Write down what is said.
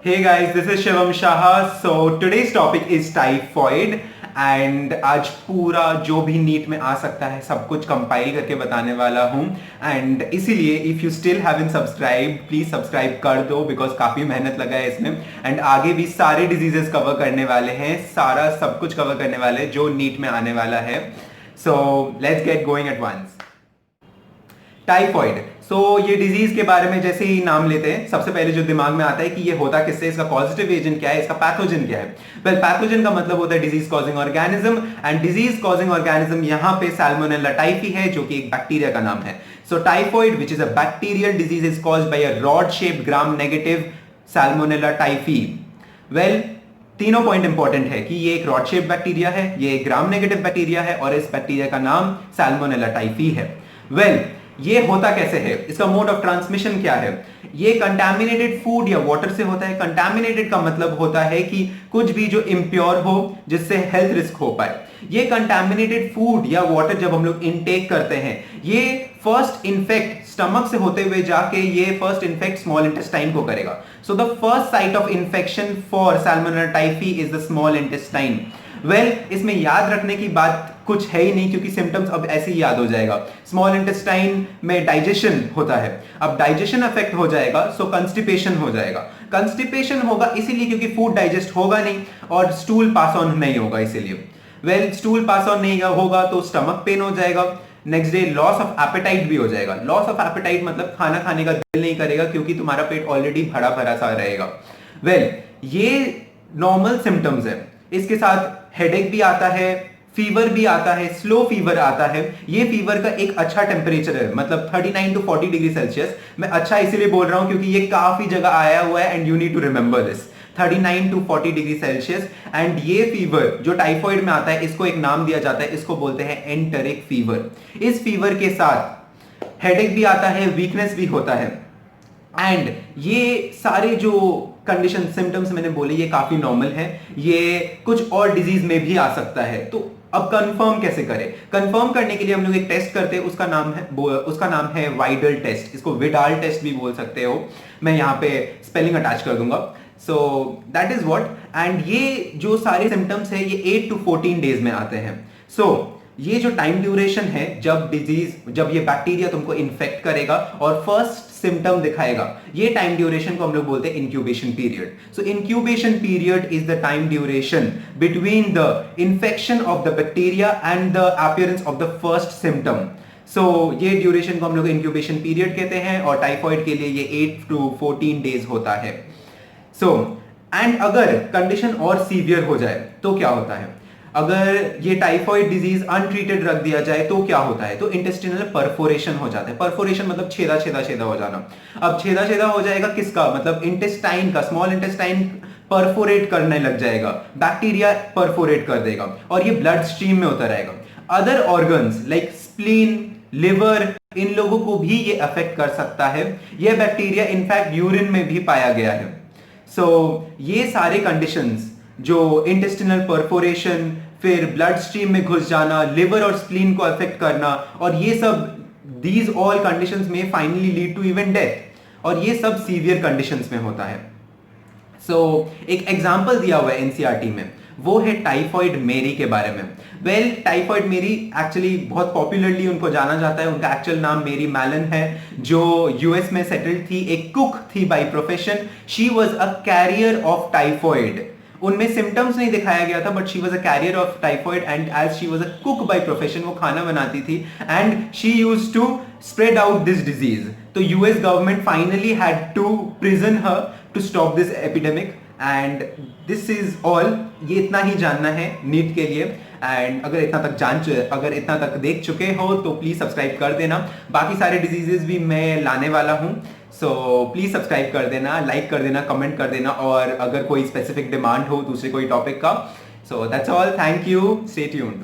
Hey guys, this is Shivam Shah. So today's topic is typhoid and आज पूरा जो भी नीट में आ सकता है सब कुछ कंपाइल करके बताने वाला हूँ एंड इसीलिए if you still haven't subscribe please subscribe कर दो बिकॉज काफी मेहनत लगा है इसमें एंड आगे भी सारे डिजीजेस कवर करने वाले हैं, सारा सब कुछ कवर करने वाले हैं जो नीट में आने वाला है. So let's get going at once. Typhoid. ये डिजीज के बारे में जैसे ही नाम लेते हैं सबसे पहले जो दिमाग में आता है कि ये होता किससे, इसका पॉजिटिव एजेंट क्या है, इसका पैथोजन क्या है. वेल पैथोजन का मतलब होता है disease causing organism and disease causing organism यहाँ पे सैल्मोनेला टाइफी है जो कि एक बैक्टीरिया का नाम है. So typhoid which is a bacterial disease is caused by a rod shaped gram negative Salmonella typhi. Well तीनों पॉइंट इंपॉर्टेंट है कि ये एक रॉड शेप बैक्टीरिया है, ये एक ग्राम नेगेटिव बैक्टीरिया है और इस बैक्टीरिया का नाम सैल्मोनेला टाइफी है. वेल ये होता कैसे है, इसका मोड ऑफ ट्रांसमिशन क्या है. ये कंटामिनेटेड फूड या वाटर से होता है. कंटामिनेटेड का मतलब होता है कि कुछ भी जो इम्प्योर हो जिससे हेल्थ रिस्क हो पाए. ये कंटामिनेटेड फूड या वाटर जब हम लोग इनटेक करते हैं ये फर्स्ट इन्फेक्ट स्टमक से होते हुए जाके ये फर्स्ट इन्फेक्ट स्मॉल इंटेस्टाइन को करेगा. So the first sight of infection for Salmonella typhi is the small intestine. Well इसमें याद रखने की बात कुछ है ही नहीं क्योंकि सिम्टम्स अब ऐसे ही याद हो जाएगा. स्मॉल इंटेस्टाइन में डाइजेशन होता है, अब डाइजेशन अफेक्ट हो जाएगा सो कंस्टिपेशन हो जाएगा. कंस्टिपेशन होगा इसीलिए क्योंकि फूड डाइजेस्ट होगा नहीं और स्टूल पास ऑन नहीं होगा इसीलिए. वेल स्टूल पास ऑन नहीं होगा तो स्टमक पेन हो जाएगा. Next day loss of appetite भी हो जाएगा. लॉस ऑफ एपेटाइट मतलब खाना खाने का दिल नहीं करेगा क्योंकि तुम्हारा पेट ऑलरेडी भरा भरा सा रहेगा. वेल ये नॉर्मल सिम्टम्स है. इसके साथ हेडेक भी आता है, फीवर भी आता है, स्लो फीवर आता है. ये फीवर का एक अच्छा टेम्परेचर है मतलब 39 to 40 डिग्री सेल्सियस. मैं अच्छा इसीलिए बोल रहा हूं क्योंकि ये काफी जगह आया हुआ है and you need to remember this 39 to 40 degree Celsius. And ये फीवर जो टाइफॉइड में आता है इसको एक नाम दिया जाता है, इसको बोलते हैं एंटेरिक फीवर. इस फीवर के साथ हेडेक भी आता है, वीकनेस भी होता है एंड ये सारे जो कंडीशन सिम्टम्स मैंने बोले ये काफी नॉर्मल है. ये कुछ और डिजीज में भी आ सकता है. तो अब कंफर्म कैसे करें. कंफर्म करने के लिए हम लोग एक टेस्ट करते हैं, उसका नाम है वाइडल टेस्ट. इसको विडाल टेस्ट भी बोल सकते हो. मैं यहाँ पे स्पेलिंग अटैच कर दूंगा. So that is what. And ये जो सारे सिम्टम्स है ये 8 to 14 डेज में आते हैं. सो ये जो टाइम ड्यूरेशन है जब ये बैक्टीरिया तुमको इन्फेक्ट करेगा और फर्स्ट सिम्टम दिखाएगा, ये टाइम ड्यूरेशन को हम लोग बोलते हैं incubation period. So incubation period is the time duration between the infection of the bacteria and the appearance of the first symptom. So ये ड्यूरेशन को हम लोग इंक्यूबेशन पीरियड कहते हैं और टाइफॉइड के लिए ये 8 to 14 डेज होता है. सो एंड अगर कंडीशन और सीवियर हो जाए तो क्या होता है. अगर ये टाइफॉइड डिजीज अनट्रीटेड रख दिया जाए तो क्या होता है, तो इंटेस्टिनल परफोरेशन हो जाता है. परफोरेशन मतलब छेदा छेदा छेदा हो जाना. अब छेदा छेदा हो जाएगा किसका, मतलब इंटेस्टाइन का. स्मॉल इंटेस्टाइन परफोरेट करने लग जाएगा, बैक्टीरिया परफोरेट कर देगा और ये ब्लड स्ट्रीम में होता रहेगा. Other organs like spleen, liver, इन लोगों को भी ये अफेक्ट कर सकता है. यह बैक्टीरिया इनफैक्ट यूरिन में भी पाया गया है. ये सारे कंडीशंस जो इंटेस्टिनल परफोरेशन, फिर ब्लड स्ट्रीम में घुस जाना, लिवर और स्प्लीन को अफेक्ट करना और ये सब दीज ऑल कंडीशंस में finally lead to even death और ये सब सीवियर कंडीशंस में होता है. एक एग्जांपल दिया हुआ है एनसीईआरटी में, वो है टाइफॉइड मेरी के बारे में. वेल टाइफॉइड मेरी एक्चुअली बहुत पॉपुलरली उनको जाना जाता है. उनका एक्चुअल नाम मेरी मैलन है जो यूएस में सेटल्ड थी, एक कुक थी by profession. She was a carrier of typhoid. उनमें सिम्टम्स नहीं दिखाया गया था but she was a carrier of typhoid and as she was a cook by profession वो खाना बनाती थी and she used to spread out this disease. तो US government finally had to prison her to stop this epidemic and this is all. ये इतना ही जानना है NEET के लिए एंड अगर इतना तक देख चुके हो तो प्लीज सब्सक्राइब कर देना. बाकी सारे डिजीजेस भी मैं लाने वाला हूं. सो प्लीज सब्सक्राइब कर देना, लाइक कर देना, कमेंट कर देना और अगर कोई स्पेसिफिक डिमांड हो दूसरे कोई टॉपिक का. So that's all. Thank you. Stay tuned.